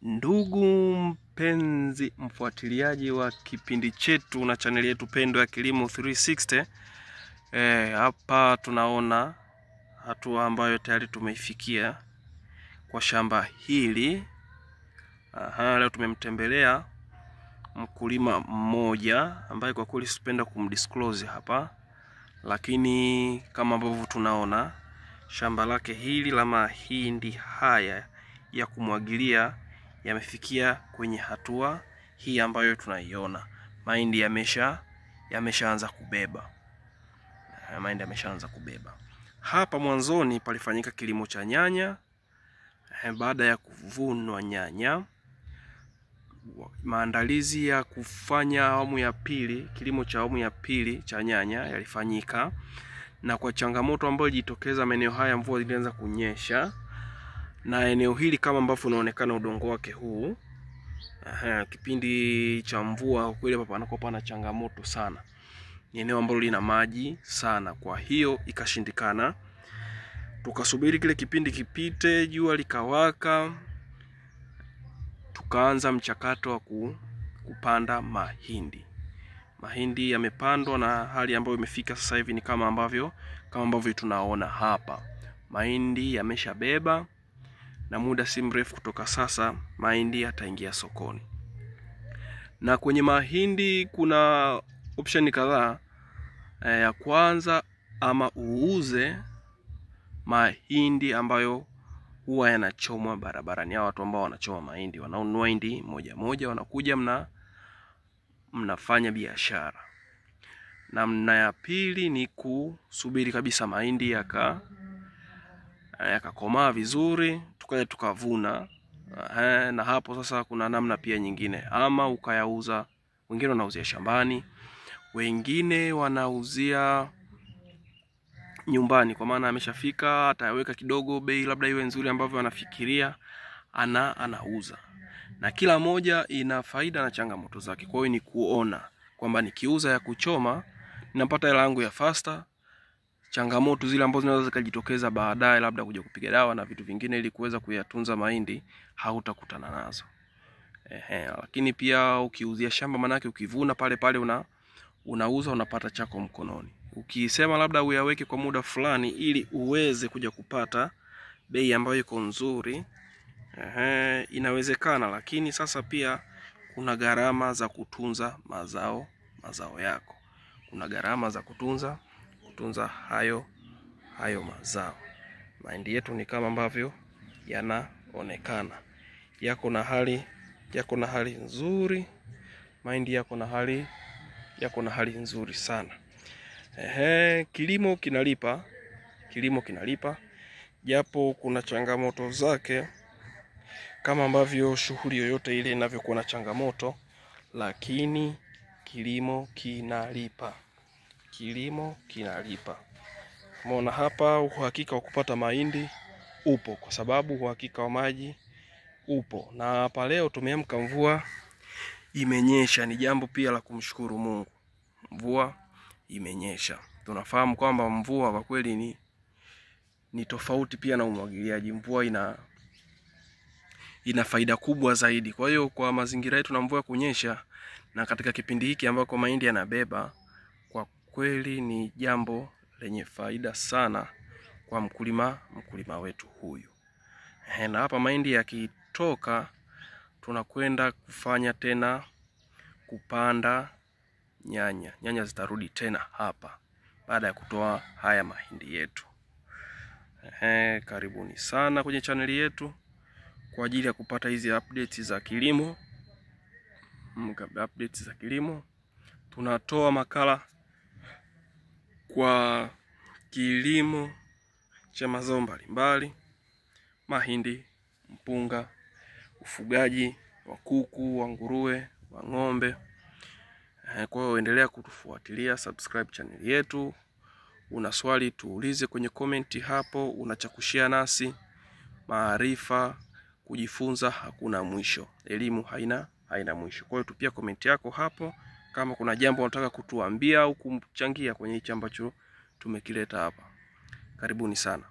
Ndugu mpenzi mfuatiliaji wa kipindi chetu na chaneli yetu pendwa ya Kilimo 360, hapa tunaona hatua ambayo tayari tumeifikia kwa shamba hili. Leo tumemtembelea mkulima mmoja ambaye kwa kweli sipenda kumdisclose hapa, lakini kama ambavyo tunaona shamba lake hili la mahindi haya ya kumwagilia yamefikia kwenye hatua hii ambayo tunaiona. Mahindi yameshaanza kubeba. Mahindi yameshaanza kubeba. Hapa mwanzoni palifanyika kilimo cha nyanya. Baada ya kuvunwa nyanya, maandalizi ya kufanya awamu ya pili, kilimo cha awamu ya pili cha nyanya yalifanyika. Na kwa changamoto ambayo ilijitokeza maeneo haya, mvua zilianza kunyesha. Na eneo hili kama ambavyo unaonekana udongo wake huu, kipindi cha mvua kweli hapa panakuwa pana changamoto sana. Ni eneo ambalo lina maji sana, kwa hiyo ikashindikana. Tukasubiri kile kipindi kipite, jua likawaka, tukaanza mchakato wa kupanda mahindi. Mahindi yamepandwa na hali ambayo imefika sasa hivi ni kama ambavyo tunaona hapa. Mahindi yameshabeba na muda si mrefu kutoka sasa mahindi yataingia sokoni. Na kwenye mahindi kuna option kadhaa. Ya kwanza, ama uuze mahindi ambayo huwa yanachomwa barabarani. Hao watu ambao wanachoma mahindi wananunua mahindi moja moja, wanakuja mnafanya biashara. Namna ya pili ni kusubiri kabisa mahindi yakakomaa vizuri, tukaja tukavuna. Na hapo sasa kuna namna pia nyingine, ama ukayauza. Wengine wanauzia shambani, wengine wanauzia nyumbani, kwa maana ameshafika ataweka kidogo bei labda iwe nzuri ambavyo anafikiria, anauza. Na kila moja ina faida na changamoto zake. Kwa hiyo ni kuona kwamba nikiuza ya kuchoma ninapata hela yangu ya faster. Changamoto zile ambazo zinaweza zikajitokeza baadaye, labda kuja kupiga dawa na vitu vingine ili kuweza kuyatunza mahindi, hautakutana nazo. Lakini pia ukiuzia shamba, manake ukivuna pale pale unauza, unapata chako mkononi. Ukisema labda uyaweke kwa muda fulani ili uweze kuja kupata bei ambayo iko nzuri, inawezekana, lakini sasa pia kuna gharama za kutunza mazao yako. Kuna gharama za kutunza hayo mazao. Mahindi yetu ni kama ambavyo yanaonekana, yako na hali nzuri. Mahindi yako na hali nzuri sana. Kilimo kinalipa, japo kuna changamoto zake kama ambavyo shughuli yoyote ile inavyokuwa na changamoto, lakini kilimo kinalipa. Umeona hapa uhakika wa kupata mahindi upo, kwa sababu uhakika wa maji upo. Na hapa leo tumeamka mvua imenyesha, ni jambo pia la kumshukuru Mungu. Mvua imenyesha. Tunafahamu kwamba mvua kwa kweli ni tofauti pia na umwagiliaji. Mvua ina faida kubwa zaidi. Kwa hiyo kwa mazingira yetu na mvua kunyesha, na katika kipindi hiki ambako mahindi yanabeba, kwa kweli ni jambo lenye faida sana kwa mkulima wetu huyu. Na hapa mahindi yakitoka, tunakwenda kufanya tena kupanda nyanya. Nyanya zitarudi tena hapa baada ya kutoa haya mahindi yetu. Karibuni sana kwenye chaneli yetu kwa ajili ya kupata hizi updates za kilimo. Tunatoa makala kwa kilimo cha mazao mbalimbali: mahindi, mpunga, ufugaji wa kuku, wa nguruwe, wa ng'ombe. Kwa hiyo endelea kutufuatilia, subscribe channel yetu. Una swali tuulize kwenye comment hapo. Unachakushia nasi maarifa. Kujifunza hakuna mwisho, elimu haina mwisho. Kwa hiyo tupia comment yako hapo kama kuna jambo unataka kutuambia au kumchangia kwenye hicho ambacho tumekileta hapa. Karibuni sana.